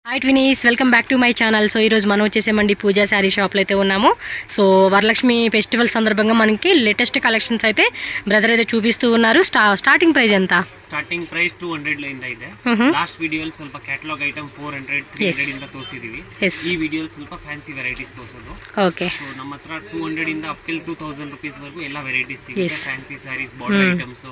Hi Twinnies, welcome back to my channel. So ee roju మనం వచ్చేసేమండి పూజా sari shop లో అయితే ఉన్నాము. సో వరలక్ష్మి ఫెస్టివల్ సందర్భంగా మనకి లేటెస్ట్ కలెక్షన్స్ అయితే బ్రదర్ అయితే చూపిస్తూ ఉన్నారు. స్టార్టింగ్ ప్రైస్ ఎంత? ಸ್ಟಾರ್ಟಿಂಗ್ ಪ್ರೈಸ್ 200 ಲೈನ್ ಇದೆ. ಲಾಸ್ಟ್ ವಿಡಿಯೋಲಿ ಸ್ವಲ್ಪ ಕ್ಯಾಟಲಾಗ್ ಐಟಮ್ 400 300 ಇಂದ ತೋರಿಸಿದೀವಿ. ಈ ವಿಡಿಯೋಲಿ ಸ್ವಲ್ಪ ಫ್ಯಾನ್ಸಿ ವೆರೈಟೀಸ್ ತೋರಿಸೋದು. ಓಕೆ. ಸೊ ನಮ್ಮ ಹತ್ರ 200 ಇಂದ ಅಪ್ ಟಿಲ್ 2000 ರೂಪೀಸ್ ವರೆಗೂ ಎಲ್ಲ ವೆರೈಟೀಸ್ ಸಿಗುತ್ತೆ. Fancy sarees, border items,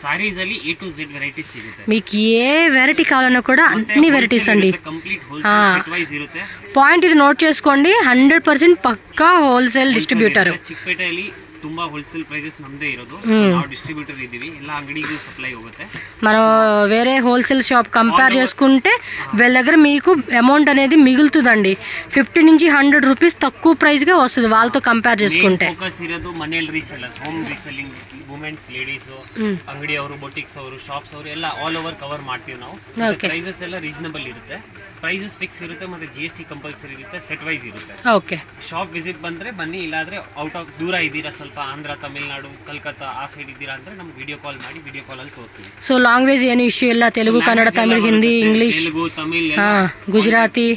sarees ಅಲ್ಲಿ A to Z వెరైటీస్ ಸಿಗುತ್ತೆ. మీకు ఏ వెరైటీ కావాలన్నా కూడా అన్ని వెరైటీస్ అండి. కంప్లీట్ హోల్సేల్ సెట్ వైస్ ఇರುತ್ತೆ. పాయింట్ ఇది నోట్ చేసుకోండి, 100% పక్కా హోల్సేల్ డిస్ట్రిబ్యూటర్. ಚಿಕ್ಕಪೇಟೆಯಲ್ಲಿ ತುಂಬಾ ಹೋಲ್ಸೇಲ್ ಪ್ರೈಸಸ್ ನಮ್ದೇ ಇರೋದು. ನಾವು ಡಿಸ್ಟ್ರಿಬ್ಯೂಟರ್ ಇದ್ದೀವಿ, ಎಲ್ಲ ಅಂಗಡಿಗೂ ಸಪ್ಲೈ ಹೋಗುತ್ತೆ. మనం వేరే హోల్సేల్ షాప్ కంపేర్ చేసుకుంటే వీళ్ళ దగ్గర మీకు అమౌంట్ అనేది మిగులుతుందండి. 50 నుంచి 100 రూపీస్ తక్కువ ప్రైస్ గా వస్తుంది వాళ్ళతో కంపేర్ చేసుకుంటే. ఫోకస్ ఇರೋದು ಮನೆಯಲ್ಲಿ resellers, home reselling, womens, ladies, ಅಂಗಡಿ ಅವರು, ಬೊಟಿಕ್ಸ್ ಅವರು, ಶಾಪ್ಸ್ ಅವರು ಎಲ್ಲ ಆಲ್ ಓವರ್ ಕವರ್ ಮಾಡ್ತೀವಿ ನಾವು. ಪ್ರೈಸಸ್ ಎಲ್ಲ ರೀಸನಬಲ್ ಇರುತ್ತೆ, ಪ್ರೈಸಸ್ ಫಿಕ್ಸ್ ಇರುತ್ತೆ, ಮತ್ತೆ GST ಕಂಪಲ್ಸರಿ ಇರುತ್ತೆ, ಸೆಟ್ ವೈಸ್ ಇರುತ್ತೆ. ಓಕೆ. ಶಾಪ್ ವಿಸಿಟ್ ಬಂದ್ರೆ ಬನ್ನಿ, ಇಲ್ಲಾದ್ರೆ ಔಟ್ ಆಫ್ ದೂರ ಇದ್ದೀರಾ, ಸ್ವಲ್ಪ ಆಂಧ್ರ, ತಮಿಳುನಾಡು, ಕಲ್ಕತ್ತಾ ಆ ಸೈಡ್ ಇದ್ದೀರಾ ಅಂದ್ರೆ ನಮ್ಗೆ ವಿಡಿಯೋ ಕಾಲ್ ಮಾಡಿ ವಿಡಿಯೋ ಕಾಲ್ ಅಲ್ಲಿ ತೋರಿಸ್ತೀವಿ. ಸೊ ಲ್ಯಾಂಗ್ವೇಜ್ ಏನು ಇಶ್ಯೂ ಇಲ್ಲ, ತೆಲುಗು, ಕನ್ನಡ, ತಮಿಳ್, ಹಿಂದಿ, ಇಂಗ್ಲಿಷ್, ತೆಲುಗು, ತಮಿಳ್, ಗುಜರಾತಿ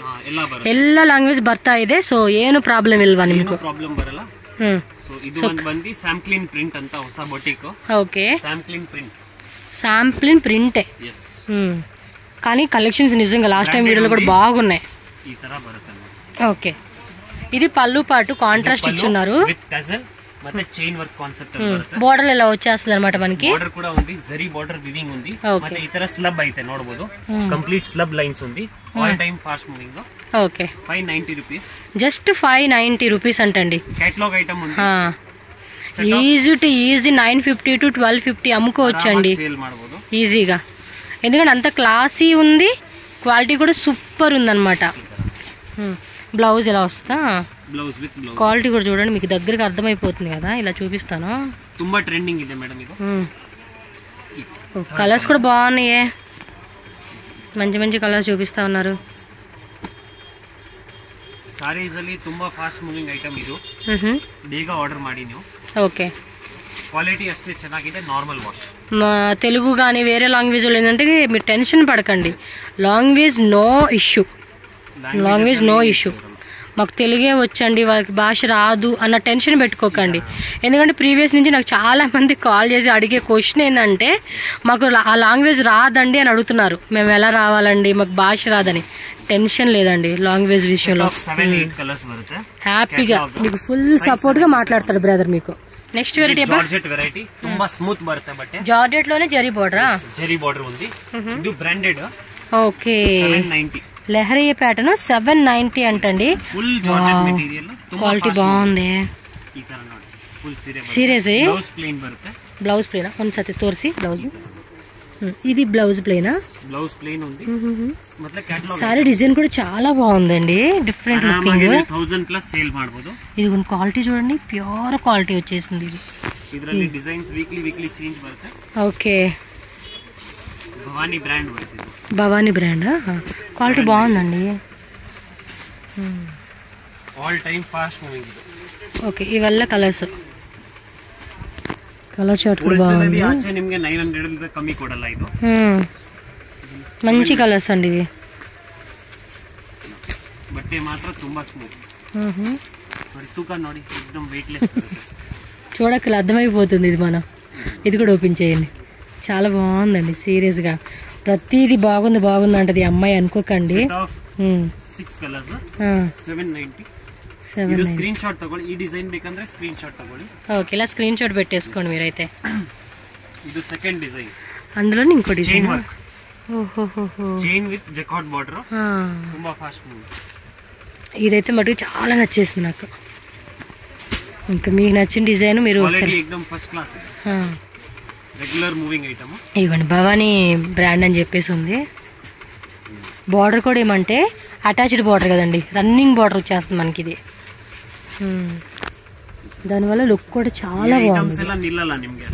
ಎಲ್ಲ ಲ್ಯಾಂಗ್ವೇಜ್ ಬರ್ತಾ ಇದೆ. ಸೊ ಏನು ಪ್ರಾಬ್ಲಮ್ ಇಲ್ವಾ ನಿಮ್ಗೆ? ಪ್ರಾಬ್ಲಮ್ ಬರಲ್ಲ. ಸೊ ಇದು ಒಂದು ಬಂದಿ ಸ್ಯಾಂಪ್ಲಿನ್ ಪ್ರಿಂಟ್ ಅಂತ ಹೊಸ ಬೊಟಿಕ್. ಓಕೆ. ಸ್ಯಾಂಪ್ಲಿನ್ ಪ್ರಿಂಟ್. ಎಸ್. కానీ కలెక్షన్స్ నిజంగా లాస్ట్ టైం వీడియోలో కూడా బాగున్నాయి. ఈ ತರ ಬರುತ್ತೆ. ఓకే. ఇది పల్లు పాటు కాంట్రాస్ట్ ఇచ్చున్నారు. విత్ టజల్ ಮತ್ತೆ ಚೈನ್ ವರ್ಕ್ ಕಾನ್ಸೆಪ್ಟ್ ಅಲ್ಲಿ ಬರುತ್ತೆ. ಬಾರ್ಡರ್ ಎಲ್ಲ వచ్చేస్తుంది ಅన్నమాట మనకి. ಬಾರ್ಡರ್ ಕೂಡ ఉంది, ಜರಿ ಬಾರ್ಡರ್ ವಿವಿಂಗ್ ఉంది, ಮತ್ತೆ ಈ ತರ ಸ್ಲಬ್ ಐತೆ ನೋಡಬಹುದು. ಕಂಪ್ಲೀಟ್ ಸ್ಲಬ್ ಲೈನ್ಸ್ ఉంది, all time fast moving. Okay. 590 rupees. Just 590 rupees అంటండి. కేటలాగ్ ఐటమ్ ఉంది. ఈజీ టు ఈజీ 950 టు 1250 అమ్ముకోవచ్చండి ఈజీగా. ఎందుకంటే అంత క్లాసీ ఉంది, క్వాలిటీ కూడా సూపర్ ఉందన్నమాట. బ్లౌజ్ ఎలా వస్తా, బ్లౌజ్ విత్ బ్లౌజ్ క్వాలిటీ కూడా చూడండి, మీకు దగ్గరికి అర్థమైపోతుంది కదా. ఇలా చూపిస్తాను. ತುಂಬಾ ట్రెండింగ్ ಇದೆ మేడం ఇది. కలర్స్ కూడా బాగున్నాయే, మంచి మంచి కలర్స్ చూపిస్తా ఉన్నారు. ಸಾರೀಸ್ ಅಲ್ಲಿ ತುಂಬಾ ಫಾಸ್ಟ್ ಮೂವಿಂಗ್ ಐಟಮ್ ಇದು. ಬೇಗ ಆರ್ಡರ್ ಮಾಡಿ ನೀವು. ఓకే. క్వాలిటీ అಷ್ಟೇ ಚೆನ್ನಾಗಿದೆ, నార్మల్ వాష్. తెలుగు కానీ వేరే లాంగ్వేజ్ ఏంటంటే మీరు టెన్షన్ పడకండి, లాంగ్వేజ్ నో ఇష్యూ. మాకు తెలుగే వచ్చండి, వాళ్ళకి భాష రాదు అన్న టెన్షన్ పెట్టుకోకండి. ఎందుకంటే ప్రీవియస్ నుంచి నాకు చాలా మంది కాల్ చేసి అడిగే క్వశ్చన్ ఏంటంటే, మాకు ఆ లాంగ్వేజ్ రాదండి అని అడుగుతున్నారు. మేము ఎలా రావాలండి, మాకు భాష రాదని. టెన్షన్ లేదండి లాంగ్వేజ్ విషయంలో. హ్యాపీగా మీకు ఫుల్ సపోర్ట్ గా మాట్లాడతాడు బ్రదర్ మీకు. నెక్స్ట్ వెరైటీ జార్జెట్ వెరైటీ, ತುಂಬಾ స్మూత్ బರುತ್ತೆ బట్ జార్జెట్ లోనే జరీ బోర్డర్ ఉంది. ఇది బ్రాండెడ్. ఓకే. 790 లెహరీ ప్యాటర్న్ 790 అంటండి. ఫుల్ జార్జెట్ మెటీరియల్, క్వాలిటీ బాగుంది. ఈ ತರ ನೋಡಿ, ಫುಲ್ ಸೀರಿಯಸ್. ಬ್ಲೌಸ್ ಪ್ಲೇನ್ ಬರುತ್ತೆ. ಬ್ಲೌಸ್ ಪ್ಲೇನ್ ಒಂದ್ಸತಿ ತೋರಿಸಿ. ಬ್ಲೌಸ್ ఇది బ్లౌజ్ ప్లేనా? బ్లౌజ్ ప్లేన్ ఉంది. ಮತ್ತೆ ಕ್ಯಾಟಲಾಗ್ సారీ డిజైన్ కూడా చాలా బాగుందండి, డిఫరెంట్ లుకింగ్. 1000 ప్లస్ సేల్ ಮಾಡಬಹುದು. ఇది క్వాలిటీ చూడండి, ప్యూర్ క్వాలిటీ వచ్చేసింది. ఇది ಇದರಲ್ಲಿ ಡಿಸೈನ್ಸ್ ವೀಕ್ಲಿ ಚೇಂಜ್ ಬರುತ್ತೆ. ఓకే. భవానీ బ్రాండ్ బರುತ್ತೆ. భవానీ బ్రాండ్. క్వాలిటీ బాగుందండి. All time fast moving. Okay. ఇవల్ల కలర్స్, కలర్ చార్ట్ కూడా బాగుంది. ఆచೆ ನಿಮಗೆ 900 ರಿಂದ ಕಮ್ಮಿ ಕೊಡಲ್ಲ ಇದು. మంచి కలర్స్ అండి ఇవి. బట్టే మాత్రం ತುಂಬಾ స్మూత్. మరి తూక ನೋಡಿ, एकदम weightless. చూడకల అర్థమైపోతుంది ఇది. మనం ఇది కూడా ఓపెన్ చేయండి, చాలా బాగుందండి. సీరియస్ గా ప్రతిదీ బాగుంది అంటది అమ్మాయి అనుకోకండి. 6 కలర్స్ 790. ಇದು ಸ್ಕ್ರೀನ್ ಶಾಟ್ ತಗೊಳ್ಳಿ. ಈ ಡಿಸೈನ್ ಬೇಕಂದ್ರೆ ಸ್ಕ್ರೀನ್ ಶಾಟ್ ತಗೊಳ್ಳಿ. ఓకే. ఇలా స్క్రీన్ షాట్ పెట్టేసుకోండి మీరైతే. ఇది సెకండ్ డిజైన్, అందులో ఇంకో డిజైన్. ఓహోహో, చైన్ విత్ జకార్డ్ బార్డర్, ತುಂಬಾ ఫాస్ట్ మూవ్. ఇదైతే మటుకు చాలా నచ్చేసింది నాకు. ఇంకా మీకు నచ్చిన డిజైన్ మీరు క్వాలిటీ एकदम first class, regular moving item. ఇదిగోండి భవానీ బ్రాండ్ అని చెప్పేసి ఉంది. బార్డర్ కూడా ఏమంటే అటాచ్డ్ బార్డర్ కదండి, రన్నింగ్ బార్డర్ వచ్చేస్తుంది మనకి ఇది. దానివల్ల లుక్ కూడా చాలా బాగుంది. ಎಲ್ಲ ನಿಲ್ಲಲ್ಲ ನಿಮಗೆ,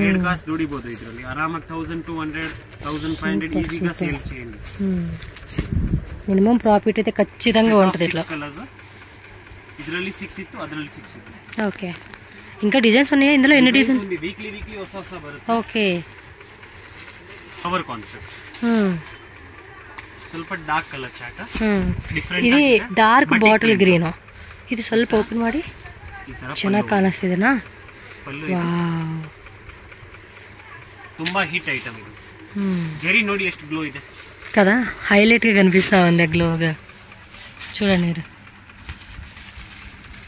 ರೇಟ್ ಕಾಸ್ಟ್ ದುಡಿಬಹುದು ಇದರಲ್ಲಿ ಆರಾಮಾಗಿ. 1200 1500 ఈజీగా సేల్ చేయండి. మినిమం ప్రాఫిట్ అయితే ఖచ్చితంగా ఉంటుంది ఇట్లా. ಇದರಲ್ಲಿ 6 ಇತ್ತು, ಅದರಲ್ಲಿ 6 ಇತ್ತು. ఓకే. ఇంకా డిజైన్స్ ఉన్నాయా ఇందులో? ఎన్ని డిజైన్స్? వీక్లీ ಹೊಸ ಬರುತ್ತೆ. ఓకే. Cover concept. ಸ್ವಲ್ಪ ಡಾರ್ಕ್ ಕಲರ್ ಚಾರ್ಟ್ ಡಿಫರೆಂಟ್. ಇದು ಡಾರ್ಕ್ ಬಾಟಲ್ ಗ್ರೀನ್. ಇದು ಸ್ವಲ್ಪ ಓಪನ್ ಮಾಡಿ ಚೆನ್ನಾಗಿ ಕಾಣಿಸ್ತಿದೆನಾ? ತುಂಬಾ ಹಿಟ್ ಐಟಮ್ ಇದು. ಜರಿ ನೋಡಿ ಎಷ್ಟು ಗ್ಲೋ ಇದೆ కదా, హైలైట్గా కనిపిస్తా ఉంది గ్లోగా. చూడండి మీరు,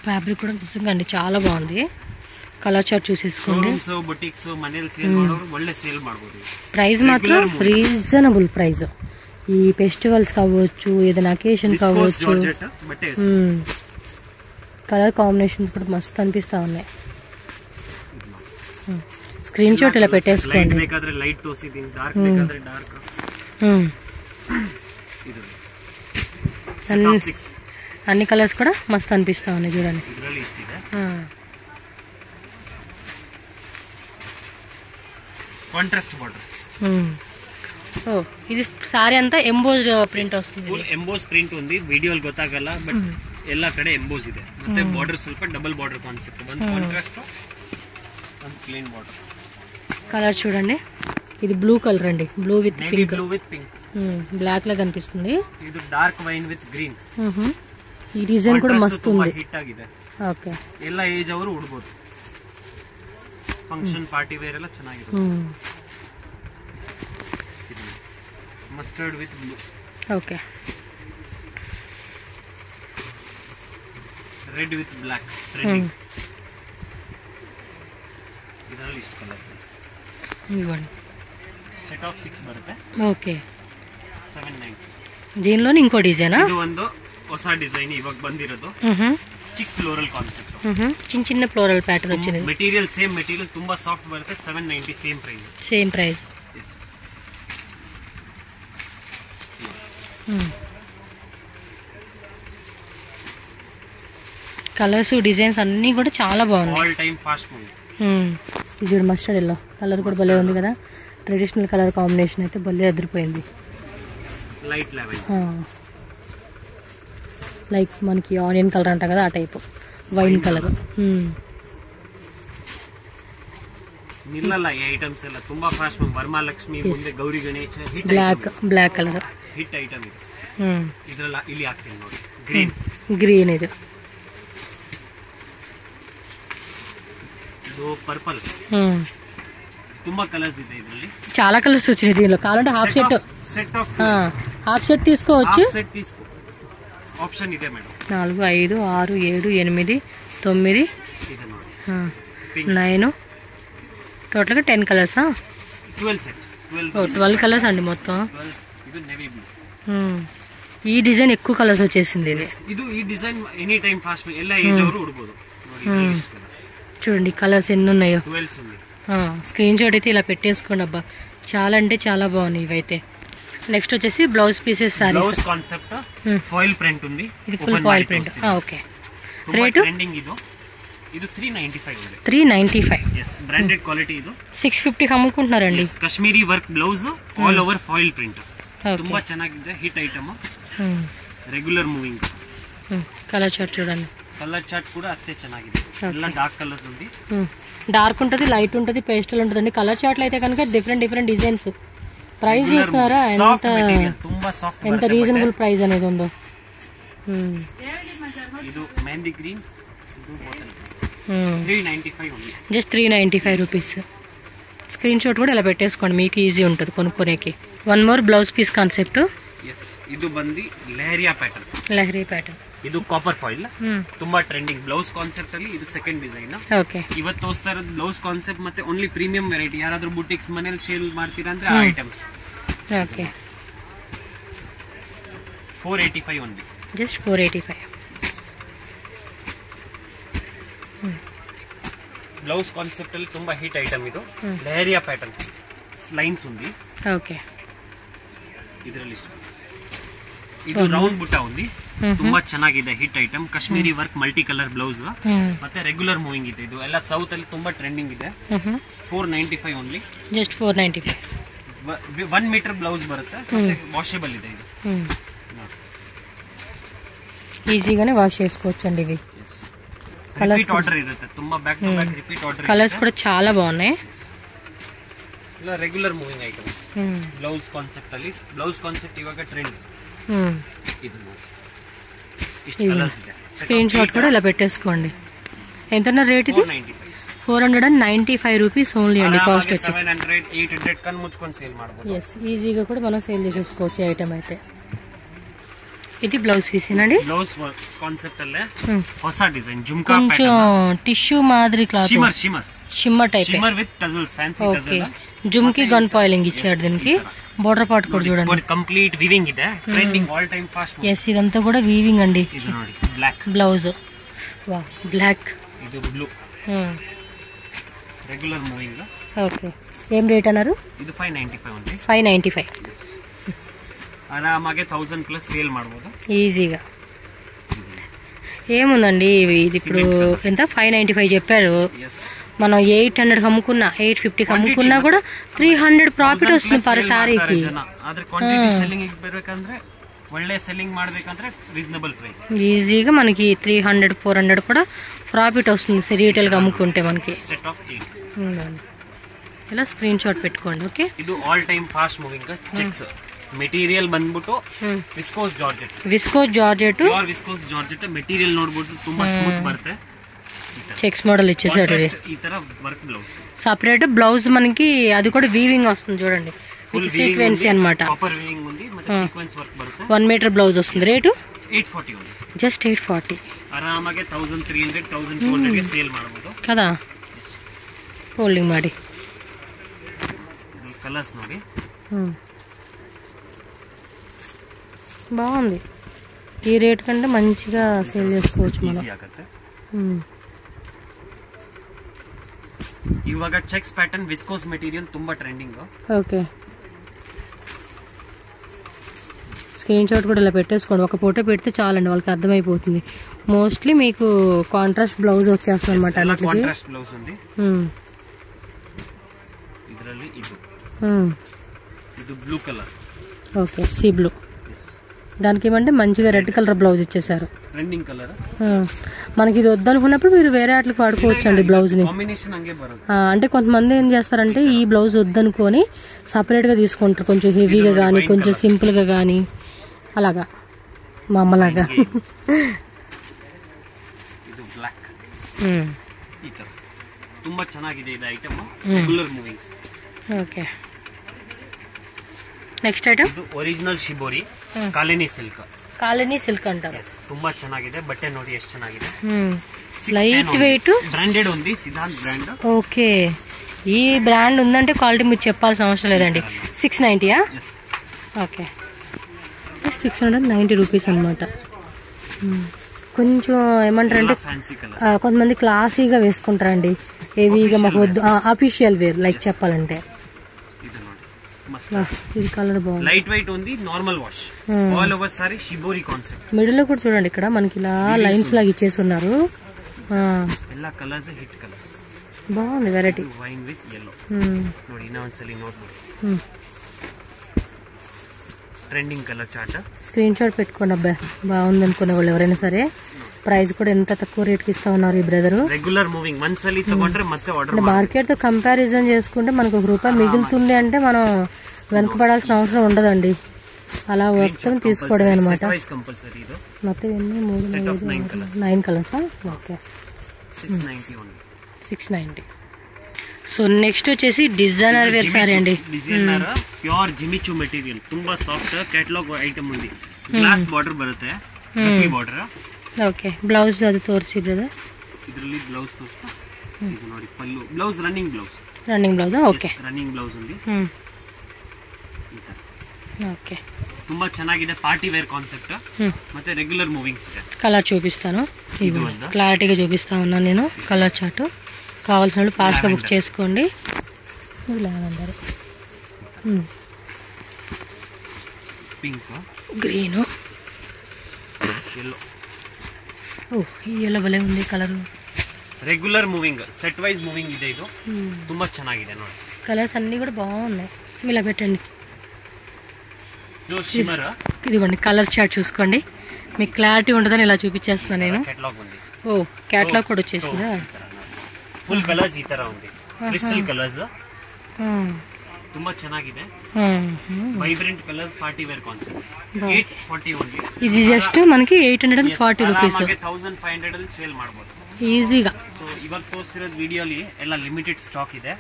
ఫ్యాబ్రిక్ కూడా నిజంగా అండి చాలా బాగుంది. కలర్ చార్ట్ చూసేసుకోండి. బొటిక్స్ మనేల్ సేల్ ಮಾಡೋರು ಒಳ್ಳೆ సేల్ ಮಾಡಬಹುದು. ప్రైస్ మాత్రం రీజనబుల్ ప్రైస్. ఈ ఫెస్టివల్స్ కావచ్చు, ఏదైనా అకేషన్ కావచ్చు, కలర్ కాంబినేషన్స్ కూడా మస్తు అనిపిస్తా ఉన్నాయి. స్క్రీన్ షాట్ ఇలా పెట్టేసుకోండి. లైట్ తోసి డార్క్ ಬೇಕಾದ್ರೆ డార్క్. అన్ని కలర్స్ కూడా మస్తు అనిపిస్తా ఉన్నాయి చూడండి. Contrast border. ఇది సారీ అంతా ಎಂಬೋಸ್ ಪ್ರಿಂಟ್ వస్తుంది. ಎಂಬೋಸ್ ಪ್ರಿಂಟ್ ఉంది. ವಿಡಿಯೋಲಿ ಗೊತ್ತಾಗಲ್ಲ, ಬಟ್ ಎಲ್ಲ ಕಡೆ ಎಂಬೋಸ್ ಇದೆ. ಮತ್ತೆ ಬಾರ್ಡರ್ ಸ್ವಲ್ಪ ಡಬಲ್ ಬಾರ್ಡರ್ ಕಾನ್ಸೆಪ್ಟ್. ಒಂದು ಕಾಂಟ್ರಾಸ್ಟ್, ಒಂದು ಪ್ಲೇನ್ ಬಾರ್ಡರ್. కలర్ చూడండి, ఇది బ్లూ కలర్ అండి. Blue with pink. Blue with pink. Black లా కనిపిస్తుంది. ఇది డార్క్ వైన్ విత్ గ్రీన్. ఈ డిజైన్ కూడా మస్తు ఉంది. ಹಿಟ್ ಆಗಿದೆ. ಓಕೆ, ಎಲ್ಲ ಏಜ್ ಅವರು ಉಡಬಹುದು. ಫಂಕ್ಷನ್ ಪಾರ್ಟಿ ವೇರ್ ಎಲ್ಲ ಚೆನ್ನಾಗಿರುತ್ತೆ. Mustard with blue. Okay, red with black trending. ಇದರಲ್ಲಿ ಇಷ್ಟು ಕಲರ್ಸ್ ఇవ్వండి. ಸೆಟ್ ಆಫ್ 6 ಬರುತ್ತೆ. ఓకే, 790. దీనిలోనే ఇంకో డిజైనా? ಇದು ಒಂದು ಹೊಸ ಡಿಸೈನ್ ಇವಾಗ ಬಂದಿರೋದು. Chic floral concept. చిన్న చిన్న ఫ్లోరల్ ప్యాటర్న్ వచ్చింది. మెటీరియల్ సేమ్ మెటీరియల్, ತುಂಬಾ ಸಾಫ್ಟ್ ಬರುತ್ತೆ. 790 same price. Same price. Colours designs అన్నీ కూడా చాలా బాగున్నాయి. All time fast move. ఇది మస్టర్డ్ ఎల్లో కలర్ కూడా భలే ఉంది కదా. ట్రెడిషనల్ కలర్ కాంబినేషన్ అయితే భలే అదిరిపోయింది. లైట్ లెవెల్, లైక్ మనకి ఆనియన్ కలర్ అంటాం కదా, ఆ టైప్ వైన్ కలర్. ನಿಲ್ಲಲ್ಲ ಈ ಐಟಮ್ಸ್ ಎಲ್ಲ ತುಂಬಾ ಫಾಸ್ಟ್ ಮೂವ್. ವರಮಹಾಲಕ್ಷ್ಮಿ ಮುಂದೆ Gowri Ganesha black colour hit item ಇದು. ಇದ್ರಲ್ಲ ಇಲ್ಲಿ ಹಾಕ್ತೀನಿ ನೋಡಿ, ಗ್ರೀನ್ ಇದು ಪರ್ಪಲ್. ತುಂಬಾ కలర్స్ ಇದೆ ಇದರಲ್ಲಿ. చాలా కలర్స్ వచ్చినాయి దీనిలో. కావాలంటే హాఫ్ సెట్ తీసుకోవచ్చు. ఆప్షన్ ಇದೆ మేడం. 4, 5, 6, 7, 8, 9, 9 టోటల్ గా 10 కలర్స్. 12 కలర్స్ అండి మొత్తం. ఈ డిజైన్ ఎక్కువ కలర్స్ వచ్చేసింది. ఇది ఈ డిజైన్ ఎనీ టైం ఫాస్ట్ ಎಲ್ಲ ಏಜ್ ಅವರು ಉಡಬಹುದು. చూడండి కలర్స్ ఎన్ని ఉన్నాయో. స్క్రీన్ షాట్ అయితే ఇలా పెట్టేసుకోండి. అబ్బా, చాలా అంటే చాలా బాగున్నాయి ఇవైతే. నెక్స్ట్ వచ్చేసి blouse pieces saris. Blouse concept foil print ఉంది. ఇది full foil print. Okay, rate ಇದು 395 ఉంది. 395. yes, branded quality. ఇది 650 కి అమ్ముకుంటున్నారండి. Kashmiri work blouse all over foil print. ತುಂಬಾ ಚೆನ್ನಾಗಿದೆ, hit item, regular moving. Colour chart చూడండి. కలర్ చార్ట్ కూడా అಷ್ಟೇ ಚೆನ್ನಾಗಿದೆ. ಎಲ್ಲ డార్క్ కలర్స్ ఉంది. డార్క్ ఉంటుంది, లైట్ ఉంటుంది, పేస్టల్ ఉంటుందండి. కలర్ చార్ట్లు అయితే కనుక డిఫరెంట్ డిజైన్స్. ప్రైస్ చూస్తున్నారా ఎంత రీజనబుల్ ప్రైస్ అనేది ఉందో. ಇದು ಮೆಹಂದಿ ಗ್ರೀನ್, ಇದು ಬಾಟಲ್ 395 ఉంది. Just 395 rupees. స్క్రీన్ షాట్ కూడా ఇలా పెట్టేసుకోండి, మీకు ఈజీ ఉంటుంది కొనుక్కోనేకి. One more blouse piece concept. ಇದು ಬಂದು ಲಹರಿಯಾ ಪ್ಯಾಟರ್ನ್. ಇದು ಕಾಪರ್ ಫಾಯಿಲ್, ತುಂಬಾ ಟ್ರೆಂಡಿಂಗ್ ಬ್ಲೌಸ್ ಕಾನ್ಸೆಪ್ಟ್ ಅಲ್ಲಿ. ಇದು ಸೆಕೆಂಡ್ ಡಿಸೈನ್. ಇವತ್ತು ತೋರಿಸ್ತಾ ಇರೋದು ಬ್ಲೌಸ್ ಕಾನ್ಸೆಪ್ಟ್ ಮತ್ತೆ ಓನ್ಲಿ ಪ್ರೀಮಿಯಂ ವೆರೈಟಿ. ಯಾರಾದ್ರೂ ಬುಟಿಕ್ಸ್ ಮನೇಲಿ ಸೇಲ್ ಮಾಡ್ತೀರಾ ಅಂದ್ರೆ ಆ items. 485 only. Just 485. Blouse concept ಅಲ್ಲಿ ತುಂಬಾ ಹಿಟ್ ಐಟಮ್. ಇದು లహరియా ప్యాటర్న్, లైన్స్ ఉంది. ಇದರಲ್ಲಿ ಇದು ರೌಂಡ್ ಬುಟ್ಟ ఉంది. ತುಂಬಾ ಚೆನ್ನಾಗಿದೆ, hit item. Kashmiri work multi colour blouse ಮತ್ತೆ ರೆಗ್ಯುಲರ್ ಮೂವಿಂಗ್ ಇದೆ. ಇದು ಎಲ್ಲ ಸೌತ್ ಅಲ್ಲಿ ತುಂಬಾ ಟ್ರೆಂಡಿಂಗ್ ಇದೆ. 495 ಓನ್ಲಿ. ಜಸ್ಟ್ 495. 1 ಮೀಟರ್ ಬ್ಲೌಸ್ ಬರುತ್ತೆ, ವಾಷೇಬಲ್ ಇದೆ. ಇದು ఈజీగానే వాష్ చేసుకోవచ్చండి. ఇవి రిపీట్ ఆర్డర్ ఇರುತ್ತೆ, ತುಂಬಾ back to back repeat order. Colours కూడా చాలా బాగున్నాయి. ಇಲ್ಲ regular moving items. Blouse concept ಅಲ್ಲಿ ಬ್ಲೌಸ್ ಕಾನ್ಸೆಪ್ಟ್ ಇವಾಗ ಟ್ರೆಂಡ್. ಇದು ನೋಡಿ ಇಷ್ಟು ಕಲರ್ಸ್ ಇದೆ. స్క్రీన్ షాట్ కూడా ఇలా పెట్టేసుకోండి. ఎంతన్నా రేట్ ఇది? 495 రూపీస్ ఓన్లీ అండి. కాస్ట్ వచ్చి 700 800 కన్ ముచ్చుకొని సేల్ ಮಾಡಬಹುದು. yes ఈజీగా కూడా మనం సేల్ చేసేసుకోవచ్చు ఈ ఐటమ్ అయితే. ఇది బ్లౌజ్ పీస్ ఏనండి. బ్లౌజ్ కాన్సెప్ట్ అల్లే ಹೊಸ డిజైన్ జుమ్కా ప్యాటర్న్. కొంచెం టిష్యూ మాదిరి cloth. Shimmer type. Shimmer with tassels fancy tassel. Jhumki gun foiling ఇచ్చాడు దీనికి. బోర్డర్ పార్ట్ కూడా చూడండి. కంప్లీట్ వీవింగ్ ಇದೆ. Trending all time fast. yes ఇదంతా కూడా వీవింగ్ అండి. ఇది ನೋಡಿ బ్లాక్ బ్లౌజ్. వా బ్లాక్. ఇది బ్లూ. Regular moving. ఓకే ఏం రేట్ అన్నారు? ఇది 595 ఉంది. 595. ఆరామాగే 1000 ప్లస్ సేల్ ಮಾಡಬಹುದು ఈజీగా. ఏముందండి ఇది ఇప్పుడు ఎంత 595 చెప్పారు. మనం 800 అమ్ముకున్నా 850 అమ్ముకున్నా కూడా 300 ప్రాఫిట్ వస్తుంది పర్ సారీకి. ಆದ್ರೆ ಕ್ವಾಂಟಿಟಿ ಸೆಲ್ಲಿಂಗ್ ಬರಬೇಕಂದ್ರೆ ಒಳ್ಳೆ ಸೆಲ್ಲಿಂಗ್ ಮಾಡಬೇಕಂದ್ರೆ రీజనబుల్ ప్రైస్. ఈజీగా మనకి 300 400 కూడా ప్రాఫిట్ వస్తుంది రీటైల్ గా అమ్ముకుంటే మనకి. సెట్ ఆఫ్ 8 ఇలా స్క్రీన్ షాట్ పెట్టుకోండి. ఓకే ಇದು all time fast moving checks material ಬಂದ್ಬಿಟ್ಟು viscose georgette. Viscose georgette. Pure viscose georgette material ನೋಡ್ಬಿಟ್ಟು ತುಂಬಾ ಸ್ಮೂತ್ ಬರುತ್ತೆ. చెక్స్ మోడల్ ఇచ్చేసాడు. ఈ తర వర్క్ బ్లౌజ్ సెపరేట్ బ్లౌజ్ మనకి అది కూడా వీవింగ్ వస్తుంది చూడండి. విత్ సీక్వెన్స్ అన్నమాట. కాపర్ వీవింగ్ ఉంది ಮತ್ತೆ సీక్వెన్స్ వర్క్ బರುತ್ತೆ. 1 మీటర్ బ్లౌజ్ వస్తుంది. రేటు 840 ఉంది. జస్ట్ 840. ಆರಾಮಾಗೆ 1300 1200 ಗೆ ಸೇಲ್ ಮಾಡಬಹುದು కదా. ಫೋಲ್ಡಿಂಗ್ ಮಾಡಿ కలర్స్ ನೋಡಿ. బాగుంది. ఈ రేట్ కంటే మంచిగా సేల్ చేసుకోవచ్చు మనం. ఇవాగ చెక్స్ ప్యాటర్న్ విస్కోస్ మెటీరియల్ ತುಂಬಾ ట్రెండింగ్. ఓకే స్క్రీన్ షాట్ కూడా ఇలా పెట్టేసుకోండి. ఒక ఫోటో పెడితే చాలండి వాళ్ళకి అర్థమైపోతుంది. మోస్ట్లీ మీకు కాంట్రాస్ట్ బ్లౌజ్ వచ్చేస్తుంది అనమాట. కాంట్రాస్ట్ బ్లౌజ్ ఉంది. ಇದರಲ್ಲಿ ಇದು blue colour. Okay sea blue. దానికి ఏమంటే మంచిగా రెడ్ కలర్ బ్లౌజ్ ఇచ్చేసారు. Trending colour. మనకి ఇది వద్దనుకున్నప్పుడు మీరు వేరే వాటికి వాడుకోవచ్చు అండి బ్లౌజ్ ని. అంటే కొంతమంది ఏం చేస్తారంటే ఈ బ్లౌజ్ వద్దనుకొని సపరేట్ గా తీసుకుంటారు. కొంచెం హెవీగా గానీ కొంచెం సింపుల్ గా గానీ అలాగా మా అమ్మలాగా. ಇದು ಬ್ಲಾಕ್. ಈ ತರ ತುಂಬಾ ಚೆನ್ನಾಗಿದೆ ಇದು item. Regular movings. Okay next item original shibori ಕಾಲಿನಿ ಸಿಲ್ಕ್. ಕಾಲಿನಿ ಸಿಲ್ಕ್ అంటారు. ತುಂಬಾ ಚೆನ್ನಾಗಿದೆ ಬಟ್ಟೆ ನೋಡಿ ಎಷ್ಟು ಚೆನ್ನಾಗಿದೆ. లైట్ వెయిట్ బ్రాండెడ్ ఉంది. సిద్ధాంత్ బ్రాండ్. ఓకే ఈ బ్రాండ్ ఉందంటే క్వాలిటీ మీరు చెప్పాల్సిన అవసరం లేదండి. 690. ఓకే 690 రూపీస్ అనమాట. కొంచెం ఏమంటారంటే కొంతమంది క్లాసీగా వేసుకుంటారండి. హెవీగా మాకు వద్దు. అఫీషియల్ వేర్ లైక్ చెప్పాలంటే. ఇది కలర్ బాగుంది. లైట్ వెయిట్ ఉంది. Normal wash. All over sorry shibori concept. Middle లో కూడా చూడండి ఇక్కడ మనకి ఇలా లైన్స్ లాగా ఇచ్చేసి ఉన్నారు. ಎಲ್ಲ ಕಲರ್ಸ್ ಹಿಟ್ ಕಲರ್ಸ್. బాగుంది వెరైటీ. Wine with yellow. ನೋಡಿ ಇನ್ನೊಂದ್ಸಲಿ ನೋಡ್ಬೋದು. Trending colour chart. Screen shot పెట్టుకోండి. అబ్బాయి బాగుంది అనుకునే వాళ్ళు ఎవరైనా సరే. ప్రైస్ కూడా ఎంత తక్కువ రేట్ కి ఇస్తా ఉన్నారు ఈ బ్రదర్. రెగ్యులర్ మూవింగ్ మంత్లీ తಗೊಂಡ್ರೆ ಮತ್ತೆ ఆర్డర్. మార్కెట్ తో కంపారిజన్ చేసుకుంటే మనకు ₹1 మిగులుతుంది అంటే మనం వెనకపడాల్సిన అవసరం ఉండదండి. అలా మొత్తం తీసుకోవడమే అనమాట. మొత్తం ఎన్ని 9 కలర్స్. ఓకే 690. సో నెక్స్ట్ వచ్చేసి డిజైనర్ వేర్ సారీ అండి. డిజైనర్ ప్యూర్ జిమిచు మెటీరియల్ ತುಂಬಾ సాఫ్ట్ కేటలాగ్ ఐటమ్ ఉంది. గ్లాస్ బార్డర్ ಬರುತ್ತೆ. Heavy border. ఓకే బ్లౌజ్ అది తోర్సి బ్రదర్. ಇದರಲ್ಲಿ ಬ್ಲೌಸ್ ತೋರಿಸ್ತಾ ಇದು ನೋಡಿ pallu blouse running blouse. Running blouse. Okay running blouse ఉంది. ఓకే ತುಂಬಾ ಚೆನ್ನಾಗಿದೆ. పార్టీ వేర్ కాన్సెప్ట్ ಮತ್ತೆ రెగ్యులర్ మూవింగ్స్ ಇದೆ. కలర్ చూపిస్తాను. క్లారిటీగా చూపిస్తా ఉన్నాను నేను కలర్ చార్ట్. కావాల్సిన వాళ్ళు ఫాస్ట్గా బుక్ చేసుకోండి. Lavender, pink, green, yellow. ఓ ఈ yellow భలే ఉంది colour. Regular moving set wise moving ಇದೆ. ಇದು ತುಂಬಾ ಚೆನ್ನಾಗಿದೆ ನೋಡಿ. కలర్స్ అన్నీ కూడా బాగున్నాయి. ఇలా పెట్టండి. ఇదిగోండి కలర్ చార్ట్ చూసుకోండి. మీకు క్లారిటీ ఉంటుందని ఇలా చూపించేస్తున్నాను నేను. ఓ క్యాటలాగ్ కూడా వచ్చేసిందా. ఫుల్ కలర్స్ ఈ తర ఉంది. Crystal colours. ತುಂಬಾ ಚೆನ್ನಾಗಿದೆ. Hmm vibrant colours party wear concept. 840 only. ఇది జస్ట్ మనకి 840 రూపీస్. 1500 ಅಲ್ಲಿ ಸೇಲ್ ಮಾಡಬಹುದು ಈಸಿగా. ಸೊ ಇವಾಗ ತೋರಿಸಿರೋದು ವಿಡಿಯೋಲಿ ಎಲ್ಲ ಲಿಮಿಟೆಡ್ ಸ್ಟಾಕ್ ಇದೆ.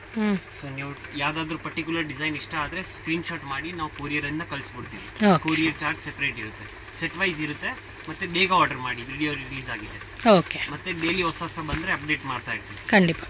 ಸೊ ನೀವು ಯಾವ್ದಾದ್ರು ಪರ್ಟಿಕ್ಯುಲರ್ ಡಿಸೈನ್ ಇಷ್ಟ ಆದ್ರೆ ಸ್ಕ್ರೀನ್ ಶಾಟ್ ಮಾಡಿ ನಾವು ಕೊರಿಯರ್ ಇಂದ ಕಳಿಸ್ಬಿಡ್ತೀವಿ. ಕೊರಿಯರ್ ಚಾರ್ಜ್ ಸೆಪರೇಟ್ ಇರುತ್ತೆ, ಸೆಟ್ ವೈಸ್ ಇರುತ್ತೆ. ಮತ್ತೆ ಬೇಗ ಆರ್ಡರ್ ಮಾಡಿ, ವಿಡಿಯೋ ರಿಲೀಸ್ ಆಗಿದೆ. ಓಕೆ. ಮತ್ತೆ ಡೈಲಿ ಹೊಸ ಬಂದ್ರೆ ಅಪ್ಡೇಟ್ ಮಾಡ್ತಾ ಇರ್ತೀವಿ. ಖಂಡಿತ.